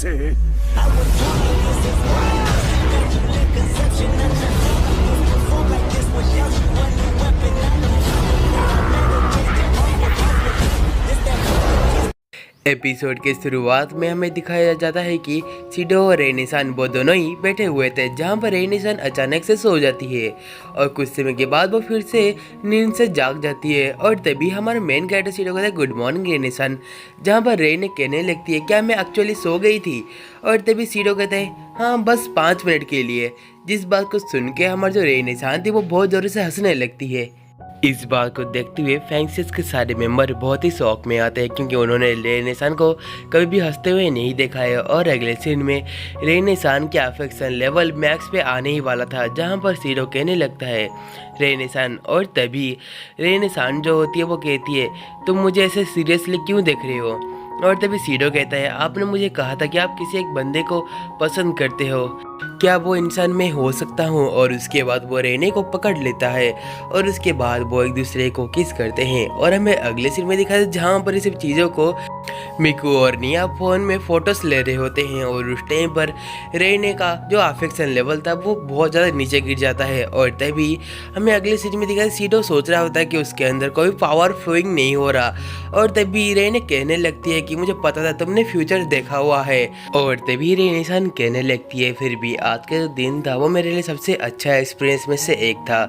से। एपिसोड के शुरुआत में हमें दिखाया जाता है कि सीडो और रेनिसान वो दोनों ही बैठे हुए थे, जहाँ पर रेनिसान अचानक से सो जाती है और कुछ समय के बाद वो फिर से नींद से जाग जाती है। और तभी हमारा मेन कैरेक्टर सीडो कहता है गुड मॉर्निंग रेनिसान, जहाँ पर रेने कहने लगती है क्या मैं एक्चुअली सो गई थी। और तभी सीडो कहता है हाँ बस 5 मिनट के लिए। जिस बात को सुन के हमारी जो रेनिसान थी वो बहुत ज़ोर से हंसने लगती है। इस बात को देखते हुए फैंक्सिस के सारे मेंबर बहुत ही शौक में आते हैं, क्योंकि उन्होंने रेनेसान को कभी भी हंसते हुए नहीं देखा है। और अगले सीन में रेनेसान के अफेक्शन लेवल मैक्स पे आने ही वाला था, जहां पर सीडो कहने लगता है रेनेसान। और तभी रेनेसान जो होती है वो कहती है तुम मुझे ऐसे सीरियसली क्यों देख रहे हो। और तभी सीडो कहता है आपने मुझे कहा था कि आप किसी एक बंदे को पसंद करते हो, क्या वो इंसान में हो सकता हूँ। और उसके बाद वो रेने को पकड़ लेता है और उसके बाद वो एक दूसरे को किस करते हैं। और हमें अगले सीन में दिखाया जहाँ पर इस सब चीज़ों को मिकू और निया फोन में फोटोस ले रहे होते हैं। और उस टाइम पर रेने का जो अफेक्शन लेवल था वो बहुत ज़्यादा नीचे गिर जाता है। और तभी हमें अगले सीन में दिखाया सीडो सोच रहा होता है कि उसके अंदर कोई पावर फ्लोइंग नहीं हो रहा। और तभी रेने कहने लगती है कि मुझे पता था तुमने फ्यूचर देखा हुआ है। और तभी रेनेसान कहने लगती है फिर भी आज का जो दिन था वो मेरे लिए सबसे अच्छा एक्सपीरियंस में से एक था।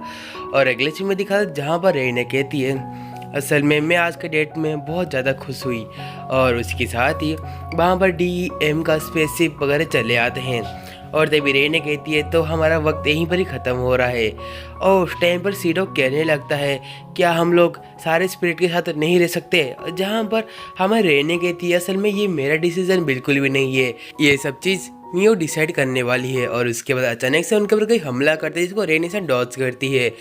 और अगले सीन में दिखा जहाँ पर रेने कहती है असल में मैं आज के डेट में बहुत ज़्यादा खुश हुई। और उसके साथ ही वहाँ पर DEM का स्पेसशिप वगैरह चले आते हैं। और तभी रेने कहती है तो हमारा वक्त यहीं पर ही ख़त्म हो रहा है। और उस टाइम पर सीडो कहने लगता है क्या हम लोग सारे स्पिरिट के साथ नहीं रह सकते, जहाँ पर हमें रेने कहती है असल में ये मेरा डिसीजन बिल्कुल भी नहीं है, ये सब चीज़ मियो डिसाइड करने वाली है। और उसके बाद अचानक से उनके ऊपर कोई हमला करता है जिसको रेनेसान डॉज करती है।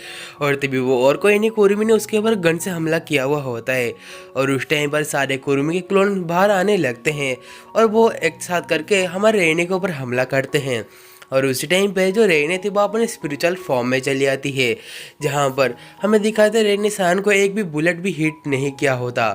और तभी वो और कोई नहीं कुरुमी ने उसके ऊपर गन से हमला किया हुआ होता है। और उस टाइम पर सारे कुरुमी के क्लोन बाहर आने लगते हैं और वो एक साथ करके हमारे रेने के ऊपर हमला करते हैं। और उसी टाइम पे जो रेने थी वो अपने स्पिरिचुअल फॉर्म में चली आती है, जहाँ पर हमें दिखाते रेनेसान को एक भी बुलेट भी हिट नहीं किया होता।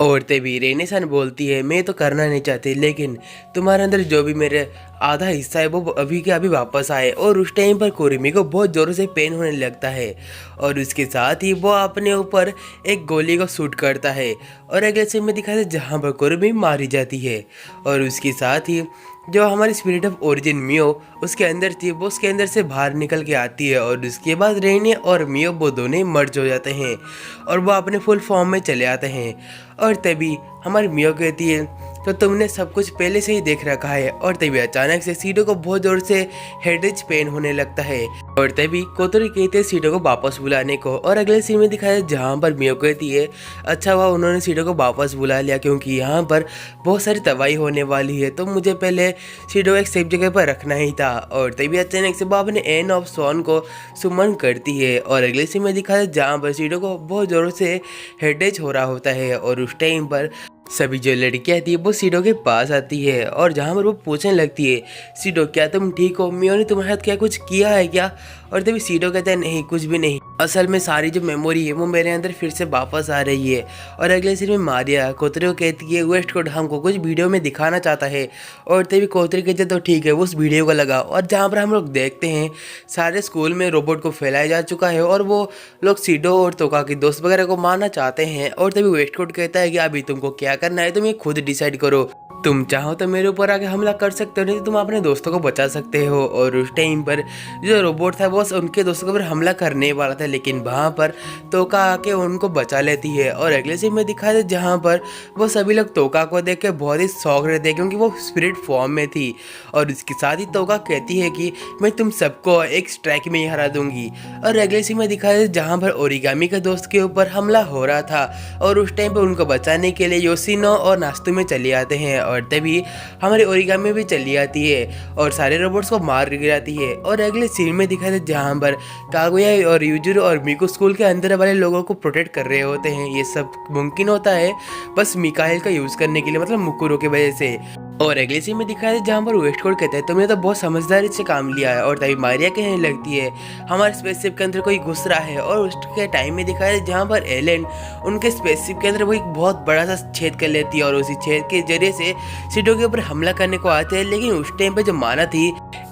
और तभी रेनेसान बोलती है मैं तो करना नहीं चाहती, लेकिन तुम्हारे अंदर जो भी मेरे आधा हिस्सा है वो अभी के अभी वापस आए। और उस टाइम पर कुरुमी को बहुत ज़ोरों से पेन होने लगता है और उसके साथ ही वो अपने ऊपर एक गोली को शूट करता है। और अगले सीन में दिखाते जहाँ पर कुरुमी मारी जाती है। और उसके साथ ही जो हमारी स्पिरिट ऑफ ओरिजिन मियो उसके अंदर थी वो उसके अंदर से बाहर निकल के आती है। और उसके बाद रेने और मियो वो दोनों ही मर्ज हो जाते हैं और वो अपने फुल फॉर्म में चले आते हैं। और तभी हमारी मियो कहती है तो तुमने सब कुछ पहले से ही देख रखा है। और तभी अचानक से सीडो को बहुत जोर से हेडेज पेन होने लगता है। और तभी कोतरी कहते हैं सीडो को वापस बुलाने को। और अगले सीन में दिखाया जहाँ पर मियो कहती है अच्छा हुआ उन्होंने सीडो को वापस बुला लिया, क्योंकि यहाँ पर बहुत सारी तबाही होने वाली है, तो मुझे पहले सीडो एक सेफ जगह पर रखना ही था। और तभी अचानक से वो अपने एन ऑफ सॉन को सुमन करती है। और अगले सीन में दिखाया जहाँ पर सीडो को बहुत जोरों से हेडेज हो रहा होता है। और उस टाइम पर सभी जो लड़कियां थी वो सीडो के पास आती है और जहाँ पर वो पूछने लगती है सीडो क्या तुम ठीक हो, मियो ने तुम्हारे साथ क्या कुछ किया है क्या। और तभी सीडो कहता है नहीं कुछ भी नहीं, असल में सारी जो मेमोरी है वो मेरे अंदर फिर से वापस आ रही है। और अगले सीन में मारिया कोतरे को कहती है वेस्टकोट हमको कुछ वीडियो में दिखाना चाहता है। और तभी कोतरे कहते तो ठीक है उस वीडियो को लगा। और जहाँ पर हम लोग देखते हैं सारे स्कूल में रोबोट को फैलाया जा चुका है और वो लोग सीडो और तोका के दोस्त वगैरह को मारना चाहते हैं। और तभी वेस्टकोट कहता है कि अभी तुमको क्या करना है तुम ये खुद डिसाइड करो, तुम चाहो तो मेरे ऊपर आके हमला कर सकते हो, नहीं तो तुम अपने दोस्तों को बचा सकते हो। और उस टाइम पर जो रोबोट था वो उनके दोस्तों के ऊपर हमला करने वाला था, लेकिन वहाँ पर तोका आके उनको बचा लेती है। और अगले सीन में दिखाया था जहाँ पर वो सभी लोग तोका को देख के बहुत ही शौक रहते हैं, क्योंकि वो स्पिरिट फॉर्म में थी। और इसके साथ ही तोका कहती है कि मैं तुम सबको एक स्ट्राइक में ही हरा दूंगी। और अगले सीन में दिखाया था जहाँ पर ओरिगामी के दोस्त के ऊपर हमला हो रहा था और उस टाइम पर उनको बचाने के लिए योशिनो और नास्तु में चले आते हैं। और तभी हमारी ओरिगामी भी चली आती है और सारे रोबोट्स को मार गिराती है। और अगले सीन में दिखाया था जहाँ पर कागुया और यूजुरो और मिको स्कूल के अंदर वाले लोगों को प्रोटेक्ट कर रहे होते हैं। ये सब मुमकिन होता है बस मिकाएल का यूज़ करने के लिए, मतलब मुकुरो की वजह से। और अगले सीन में दिखाया है जहाँ पर वेस्टकोट कहते हैं तुमने तो बहुत समझदारी से काम लिया है। और तभी मारिया कहने लगती है हमारे स्पेसशिप के अंदर कोई घुस रहा है। और उसके टाइम में दिखाया है जहाँ पर एलेन उनके स्पेसशिप के अंदर वो एक बहुत बड़ा सा छेद कर लेती है और उसी छेद के जरिए से सीडो के ऊपर हमला करने को आते हैं। लेकिन उस टाइम पर जो माना थी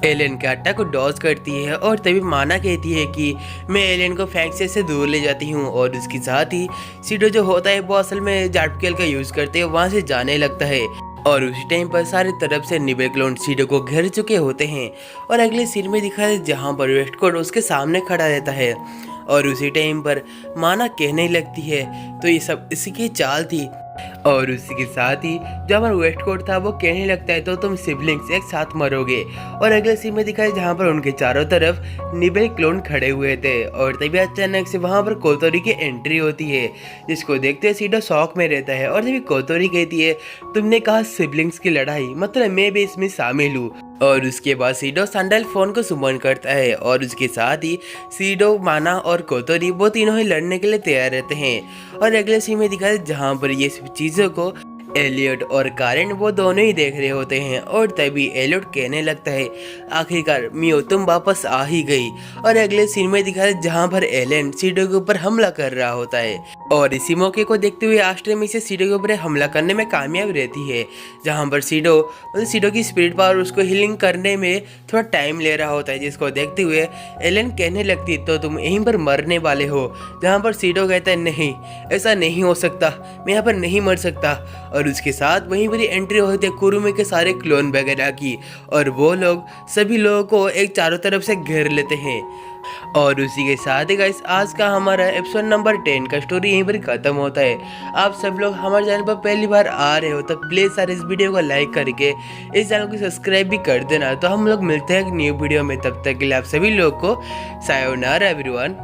एलेन के अटैक को डॉज करती है और तभी माना कहती है कि मैं एलेन को फैंक्से से दूर ले जाती हूँ। और उसके साथ ही सीडो जो होता है वो असल में जाटकेल का यूज करते हुए वहाँ से जाने लगता है। और उसी टाइम पर सारी तरफ से निबल क्लोन सीडो को घेर चुके होते हैं। और अगले सीन में दिखा है जहाँ पर वेस्टकोट उसके सामने खड़ा रहता है। और उसी टाइम पर माना कहने लगती है तो ये सब इसी की चाल थी। और उसी के साथ ही जब हमारा वेस्टकोट था वो कहने लगता है तो तुम सिबलिंग्स एक साथ मरोगे। और अगले सीन में दिखाया जहाँ पर उनके चारों तरफ निबल क्लोन खड़े हुए थे। और तभी अचानक से वहाँ पर कोतोरी की एंट्री होती है जिसको देखते हुए सीडो शॉक में रहता है। और तभी कोतोरी कहती है तुमने कहा सिबलिंग्स की लड़ाई, मतलब मैं भी इसमें शामिल हूँ। और उसके बाद सीडो सैंडल फोन को सुमन करता है और उसके साथ ही सीडो, माना और कोतोरी वो तीनों ही लड़ने के लिए तैयार रहते हैं। और अगले सीन में दिखाया जहाँ पर ये सब चीज़ों को एलियट और कारेन वो दोनों ही देख रहे होते हैं। और तभी एलियट कहने लगता है आखिरकार मियो तुम वापस आ ही गई। और अगले सीन में दिखाया जहाँ पर एलेन सीडो के ऊपर हमला कर रहा होता है। और इसी मौके को देखते हुए आश्रमी से सीडो के ऊपर हमला करने में कामयाब रहती है जहाँ पर सीडो की स्पिरिट पावर उसको हीलिंग करने में थोड़ा टाइम ले रहा होता है। जिसको देखते हुए एलेन कहने लगती तो तुम यहीं पर मरने वाले हो। जहाँ पर सीडो कहता है नहीं ऐसा नहीं हो सकता, मैं यहाँ पर नहीं मर सकता। और उसके साथ वहीं पर एंट्री होती है कुरुमे के सारे क्लोन वगैरह की। और वो लोग सभी लोगों को एक चारों तरफ से घेर लेते हैं। और उसी के साथ ही गाइस आज का हमारा एपिसोड नंबर 10 का स्टोरी यहीं पर खत्म होता है। आप सब लोग हमारे चैनल पर पहली बार आ रहे हो तो प्लीज़ सारे इस वीडियो को लाइक करके इस चैनल को सब्सक्राइब भी कर देना। तो हम लोग मिलते हैं एक न्यू वीडियो में, तब तक के लिए आप सभी लोग को सायोनारा एवरीवन।